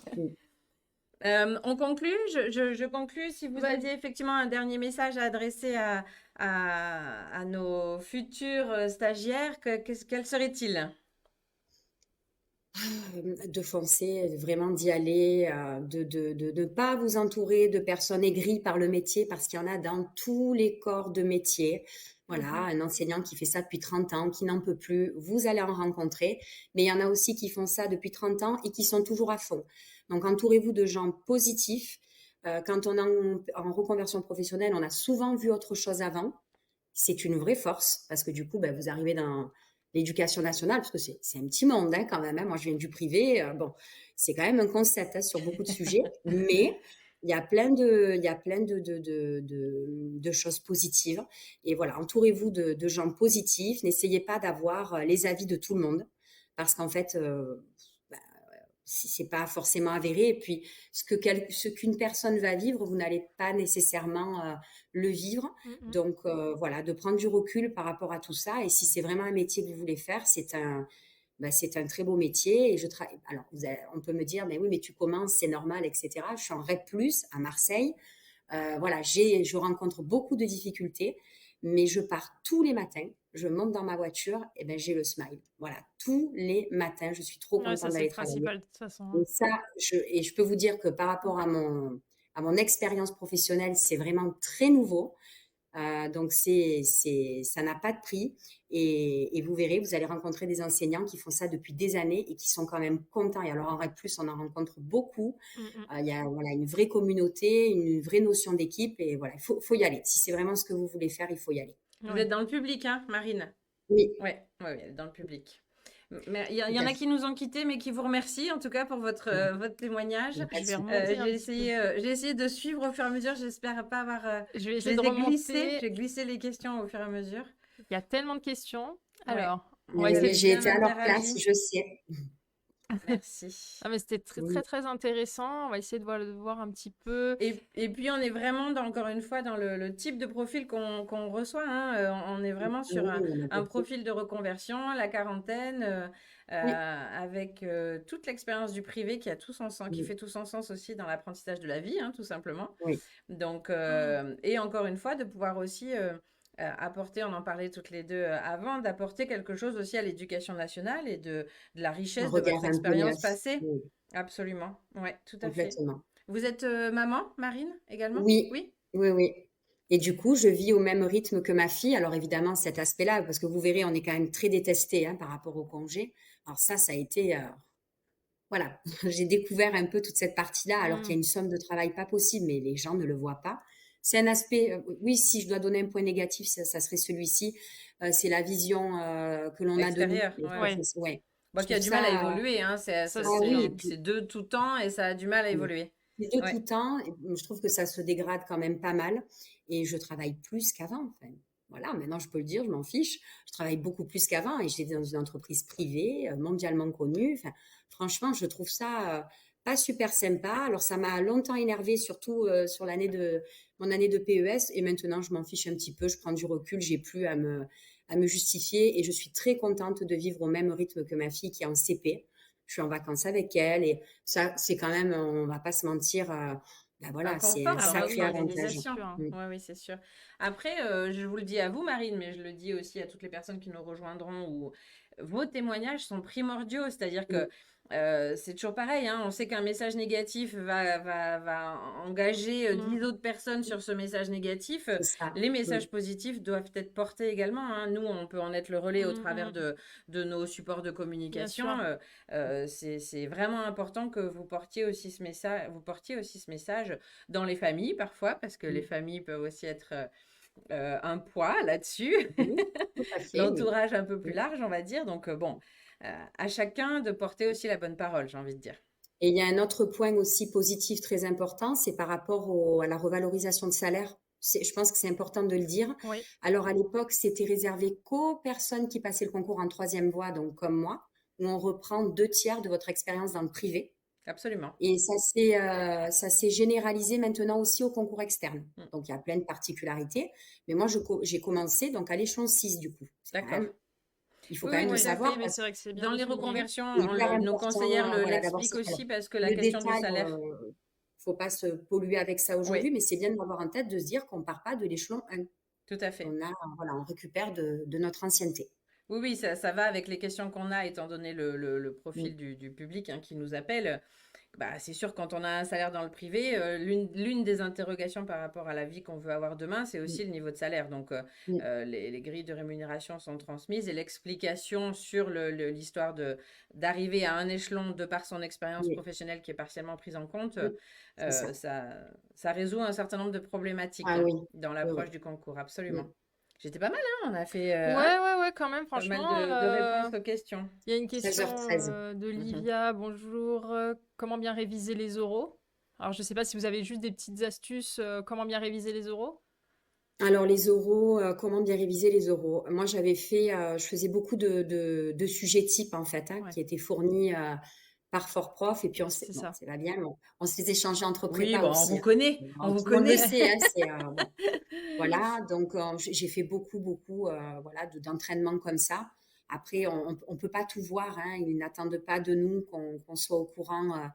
On conclut. Je conclus. Si vous Vas-y. aviez effectivement un dernier message à adresser à nos futurs stagiaires, quel serait-il? De foncer, vraiment d'y aller, de ne pas vous entourer de personnes aigries par le métier parce qu'il y en a dans tous les corps de métier. Voilà, un enseignant qui fait ça depuis 30 ans, qui n'en peut plus, vous allez en rencontrer. Mais il y en a aussi qui font ça depuis 30 ans et qui sont toujours à fond. Donc entourez-vous de gens positifs. Quand on est en reconversion professionnelle, on a souvent vu autre chose avant. C'est une vraie force parce que du coup, ben, vous arrivez dans l'éducation nationale, parce que c'est un petit monde hein, quand même. Hein. Moi, je viens du privé. Bon, c'est quand même un concept hein, sur beaucoup de sujets, mais il y a plein de choses positives. Et voilà, entourez-vous de gens positifs. N'essayez pas d'avoir les avis de tout le monde, parce qu'en fait, c'est pas forcément avéré. Et puis, ce qu'une personne va vivre, vous n'allez pas nécessairement le vivre. Donc, voilà, de prendre du recul par rapport à tout ça. Et si c'est vraiment un métier que vous voulez faire, c'est un très beau métier. Et alors, on peut me dire, mais oui, mais tu commences, c'est normal, etc. Je suis en REP+, à Marseille. Voilà, je rencontre beaucoup de difficultés, mais je pars tous les matins, je monte dans ma voiture, et ben j'ai le smile. Voilà, tous les matins, je suis trop Ouais, ça contente c'est le d'aller travailler. principal de toute façon, Et hein. ça, je peux vous dire que par rapport à mon expérience professionnelle, c'est vraiment très nouveau. Donc ça n'a pas de prix et vous verrez, vous allez rencontrer des enseignants qui font ça depuis des années et qui sont quand même contents. Et alors en REC+, on en rencontre beaucoup. Il y a voilà une vraie communauté, une vraie notion d'équipe et voilà, il faut y aller. Si c'est vraiment ce que vous voulez faire, il faut y aller. Vous êtes dans le public, hein, Marine? Oui, Ouais, ouais, ouais, dans le public. Mais il y tout en à a fait. qui nous ont quittés, mais qui vous remercient en tout cas pour votre témoignage. Il y a pas Je de vais souci. remonter un petit peu. J'ai essayé de suivre au fur et à mesure. J'espère pas avoir. Je vais Je essayer de les ai glissées. remonter. J'ai glissé les questions au fur et à mesure. Il y a tellement de questions. Ouais. Alors, on Mais, va Vous oui, essayer mais avez de... j'ai bien été à leur place, interagi. je sais. Merci. Ah, mais c'était très, Oui, très, très intéressant. On va essayer de voir un petit peu. Et puis on est vraiment encore une fois dans le type de profil qu'on reçoit, hein. On est vraiment sur oui, il y en a un beaucoup. profil de reconversion, la quarantaine, Oui, avec toute l'expérience du privé qui a tout son sens, qui oui, fait tout son sens aussi dans l'apprentissage de la vie, hein, tout simplement. oui, Donc, et encore une fois, de pouvoir aussi apporter, on en parlait toutes les deux avant, d'apporter quelque chose aussi à l'éducation nationale et de la un richesse de votre regard un peu expérience neuf. passée. Oui, Absolument. Ouais, tout à fait. complètement. Vous êtes maman, Marine, également? Oui, Oui? oui, oui. Et du coup, je vis au même rythme que ma fille. Alors évidemment, cet aspect-là, parce que vous verrez, on est quand même très détesté hein, par rapport au congé. Alors ça a été, voilà, j'ai découvert un peu toute cette partie-là, alors qu'il y a Hmm. une somme de travail pas possible, mais les gens ne le voient pas. C'est un aspect, oui, si je dois donner un point négatif, ça serait celui-ci. C'est la vision que l'on a de nous. Extérieur, Et ouais, ça, ouais. Ouais, ouais, Bon, je qui a trouve du mal à ça. évoluer, hein. ça Ah oui, et c'est... puis C'est de tout temps et ça a du mal à évoluer. c'est de Ouais. tout temps. Et je trouve que ça se dégrade quand même pas mal. Et je travaille plus qu'avant. Enfin, voilà, maintenant je peux le dire, je m'en fiche. Je travaille beaucoup plus qu'avant et j'étais dans une entreprise privée, mondialement connue. Enfin, franchement, je trouve ça pas super sympa. Alors ça m'a longtemps énervé, surtout sur mon année de PES. Et maintenant, je m'en fiche un petit peu. Je prends du recul. J'ai plus à me justifier et je suis très contente de vivre au même rythme que ma fille qui est en CP. Je suis en vacances avec elle et ça, c'est quand même, on va pas se mentir, ben Un voilà, c'est un confort Ah bah dans oui, sacré votre c'est avantage. organisation. sûr, hein. Mm. Oui, oui, c'est sûr. Après, je vous le dis à vous, Marine, mais je le dis aussi à toutes les personnes qui nous rejoindront, où vos témoignages sont primordiaux. C'est-à-dire que Mm. c'est toujours pareil, hein. On sait qu'un message négatif va engager 10 Hmm. autres personnes sur ce message négatif. C'est ça. Les Mm. messages positifs doivent être portés également, hein. Nous, on peut en être le relais au Hmm, travers hmm. de nos supports de Bien communication. sûr. C'est vraiment important que vous portiez aussi ce message dans les familles parfois, parce que les Mm. familles peuvent aussi être un poids là-dessus, Oui, tout à fait, oui. l'entourage un peu plus Mm. large, on va dire. Donc bon, à chacun de porter aussi la bonne parole, j'ai envie de dire. Et il y a un autre point aussi positif très important, c'est par rapport à la revalorisation de salaire. Je pense que c'est important de le dire. Oui, Alors à l'époque, c'était réservé qu'aux personnes qui passaient le concours en troisième voie, donc comme moi, où on reprend 2 tiers de votre expérience dans le privé. Absolument. Et ça s'est généralisé maintenant aussi au concours externe. Mm. Donc, il y a plein de particularités. Mais moi, j'ai commencé donc à l'échelon 6 du coup. C'est quand D'accord. même, il faut Oui, quand oui, même le tout oui. à savoir fait. Mais parce c'est que vrai que c'est bien Dans de les souligner. reconversions, c'est hyper nos important, conseillères voilà, d'avoir l'expliquent ça. Alors, aussi parce que la le question du détail, salaire. faut pas se polluer avec ça aujourd'hui, Oui, mais c'est bien de l'avoir en tête de se dire qu'on part pas de l'échelon 1. tout à fait. Voilà, on récupère de notre ancienneté. Oui, oui, ça va avec les questions qu'on a, étant donné le Mm, profil du public hein, qui nous appelle. Bah, c'est sûr, quand on a un salaire dans le privé, l'une des interrogations par rapport à la vie qu'on veut avoir demain, c'est mm, aussi le niveau de salaire. Donc, mm, les grilles de rémunération sont transmises et l'explication sur l'histoire d'arriver à un échelon de par son expérience oui, professionnelle qui est partiellement prise en compte, oui, c'est ça. ça résout un certain nombre de problématiques Ah hein, oui, dans oui, l'approche oui. du concours, Mm. absolument. J'étais pas mal, hein, on a fait Ouais, hein, ouais, ouais, quand même, pas mal franchement. de réponses aux questions. Il y a une question 13h13. de Mhm. Livia. Bonjour. Comment bien réviser les oraux? Alors, je sais pas si vous avez juste des petites astuces. Comment bien réviser les oraux? Alors les oraux, comment bien réviser les oraux? Moi, je faisais beaucoup de sujets types en fait, hein, Ouais, qui étaient fournis par Fort-Prof et puis c'est bon, ça. ça va bien, on se les échangeait entre Oui, prépa bon, on aussi, vous hein. connaît, on Bon, vous tout le monde le connaît. sait, hein, c'est bon, voilà. Donc j'ai fait beaucoup, voilà, d'entraînements comme ça. Après, on peut pas tout voir, hein. Ils n'attendent pas de nous qu'on soit au courant.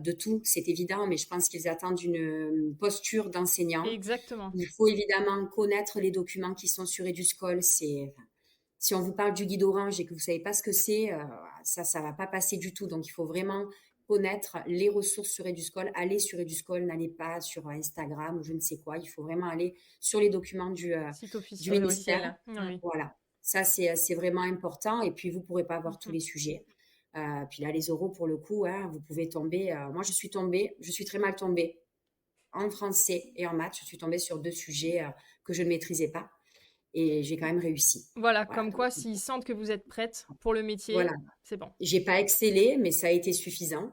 De tout, c'est évident, mais je pense qu'ils attendent une posture d'enseignant. Exactement. Il faut évidemment connaître les documents qui sont sur Eduscol. Enfin, si on vous parle du guide orange et que vous savez pas ce que c'est, ça va pas passer du tout. Donc, il faut vraiment connaître les ressources sur Eduscol, allez sur Eduscol, n'allez pas sur Instagram ou je ne sais quoi. Il faut vraiment aller sur les documents du Site officiel. ministère. Oui. Voilà. Ça, c'est vraiment important. Et puis, vous pourrez pas avoir tous les sujets. Puis là, les oraux, pour le coup, hein, vous pouvez tomber. Moi, je suis très mal tombée en français et en maths. Je suis tombée sur 2 sujets que je ne maîtrisais pas. Et j'ai quand même réussi. Voilà, Voilà, comme donc, quoi, s'ils sentent que vous êtes prête pour le métier, voilà. c'est bon. J'ai pas excellé, mais ça a été suffisant.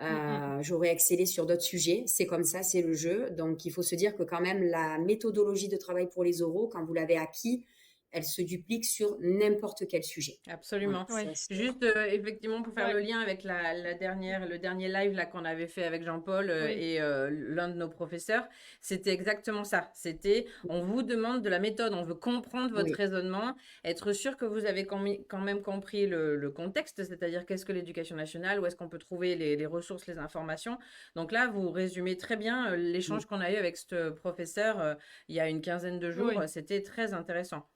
Mm. J'aurais excellé sur d'autres sujets. C'est comme ça, c'est le jeu. Donc, il faut se dire que quand même, la méthodologie de travail pour les oraux, quand vous l'avez acquis, elle se duplique sur n'importe quel sujet. Absolument. Voilà, Oui. ça, c'est- Juste effectivement pour faire Ouais. le lien avec le dernier live là qu'on avait fait avec Jean-Paul Oui. et l'un de nos professeurs, c'était exactement ça. C'était on vous demande de la méthode, on veut comprendre votre Oui. raisonnement, être sûr que vous avez quand même compris le contexte, c'est-à-dire qu'est-ce que l'éducation nationale, où est-ce qu'on peut trouver les ressources, les informations. Donc là, vous résumez très bien l'échange qu'on a eu avec ce professeur il y a une quinzaine de jours. Oui. C'était très intéressant.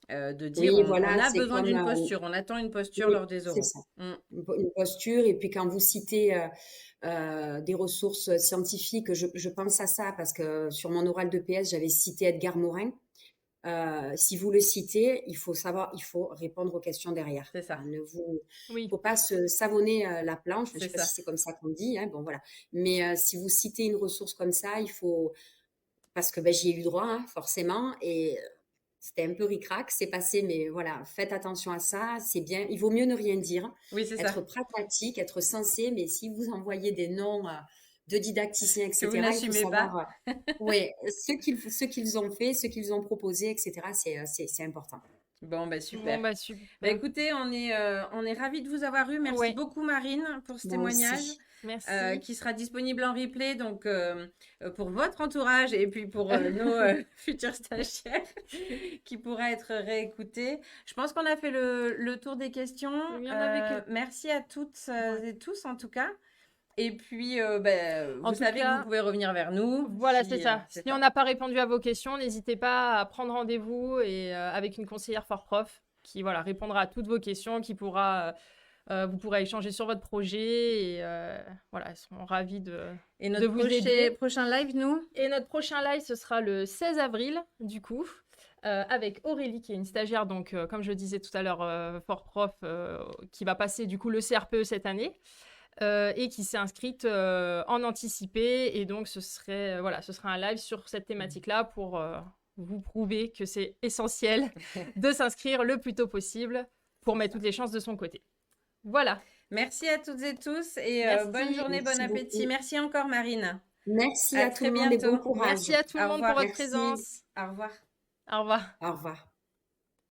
De dire Oui, on voilà, a c'est besoin comme, d'une posture, on attend une posture oui, lors des c'est oraux. ça. Une posture. Et puis, quand vous citez des ressources scientifiques, je pense à ça parce que sur mon oral de PS, j'avais cité Edgar Morin. Si vous le citez, il faut répondre aux questions derrière. C'est ça. Oui. Faut pas se savonner la planche. Je C'est sais pas ça. si c'est comme ça qu'on dit, hein. Bon, voilà. Mais si vous citez une ressource comme ça, il faut, parce que j'y ai eu droit, hein, forcément, et c'était un peu ric-rac, c'est passé, mais voilà, faites attention à ça, c'est bien. Il vaut mieux ne rien dire, Oui, c'est être ça. pragmatique, être sensé, mais si vous envoyez des noms de didacticiens, Que vous etc., il faut n'assumez pas. savoir, ouais, ce qu'ils ont fait, ce qu'ils ont proposé, etc., c'est important. Bon, ben super. Bon, bah, super. Bah, écoutez, on est ravis de vous avoir eu. Merci Ouais. beaucoup Marine pour ce Moi témoignage aussi. Merci. qui sera disponible en replay donc pour votre entourage et puis pour nos futurs stagiaires qui pourra être réécouté. Je pense qu'on a fait le tour des questions. Il y en avait Merci à toutes Ouais. et tous en tout cas. Et puis, En vous tout savez que cas, vous pouvez revenir vers nous. Voilà, si, c'est ça. c'est Si ça. on n'a pas répondu à vos questions, n'hésitez pas à prendre rendez-vous et avec une conseillère fort prof qui voilà répondra à toutes vos questions, qui pourra vous pourrez échanger sur votre projet et voilà, elles seront ravies Et de notre vous aider. prochain live, nous? Et notre prochain live, ce sera le 16 avril, du coup, avec Aurélie, qui est une stagiaire, donc, comme je le disais tout à l'heure, fort prof, qui va passer, du coup, le CRPE cette année, et qui s'est inscrite en anticipé. Et donc, ce serait un live sur cette thématique-là pour vous prouver que c'est essentiel de s'inscrire le plus tôt possible pour mettre toutes les chances de son côté. Voilà. Merci à toutes et tous et Merci. bonne journée, bon Merci appétit. beaucoup. Merci encore, Marine. Merci À à tout très le monde et bon bientôt. courage. Merci à tout le Au monde revoir. pour votre Merci. présence. Au revoir. Au revoir. Au revoir.